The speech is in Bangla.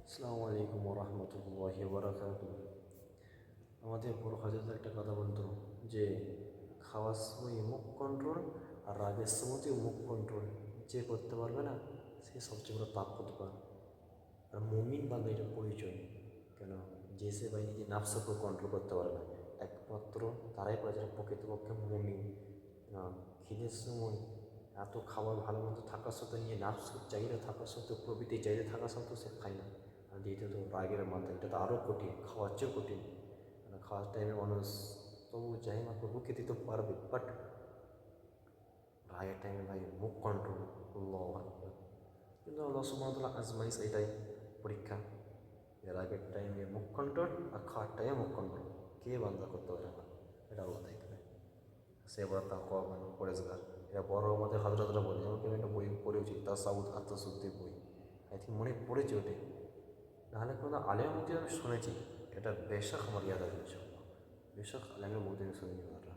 আসসালামু আলাইকুম রহমতুল্লাহি বারাকাতুহু। আমাদের বড় হজরত একটা কথা বলতো যে খাওয়ার সময় মুখ কন্ট্রোল আর রাগের সময়তেও মুখ কন্ট্রোল যে করতে পারবে না সে সবচেয়ে বড় তাকতবার। আর মুমিন বান্দা এটা পরিচয়। কেন যে সে ভাই নিজে নাফসকে কন্ট্রোল করতে পারে না, একমাত্র তারাই পারে যারা প্রকৃতপক্ষে মুমিন। খিদের সময় এত খাবার ভালো মতো থাকার সত্ত্বেও নিয়ে নাফসের চাহিদা থাকার সত্ত্বেও প্রবৃত্তির চাহিদা থাকার সত্ত্বেও সে খায় না। আর দ্বিতীয়ত রাগের মাথা, এটা তো আরও কঠিন, খাওয়ার চেয়েও কঠিন। খাওয়ার টাইমে মানুষ তবু চাই না প্রভু খেতে তো পারবে, বাট রাগের টাইমে ভাই মুখ কন্ট্রোল। আল্লাহু আকবার। কিন্তু আল্লাহ সুবহানাহু ওয়া তাআলা আজমাইশ এটাই পরীক্ষা। এর আগের টাইমে মুখ কন্ট্রোল আর খাওয়ার টাইমে মুখ কন্ট্রোল কে বান্দা করতে পারে না, এটা আল্লাহ দেখবে। সে বড় তাকওয়া মানে পরেজগার। এটা বড় আমাদের হজরতরা বলে, যেমন আমি একটা বই পড়েছি তাসাউদ আত্মশুদ্ধির বই, আই থিঙ্ক মনে পড়েছে ওটাই, নাহলে কোনো আলেমের মুখে আমি শুনেছি। এটা বেশক আমার ইয়াদ আছে, বেশক আলেমের মুখ থেকে শুনি ওনারা।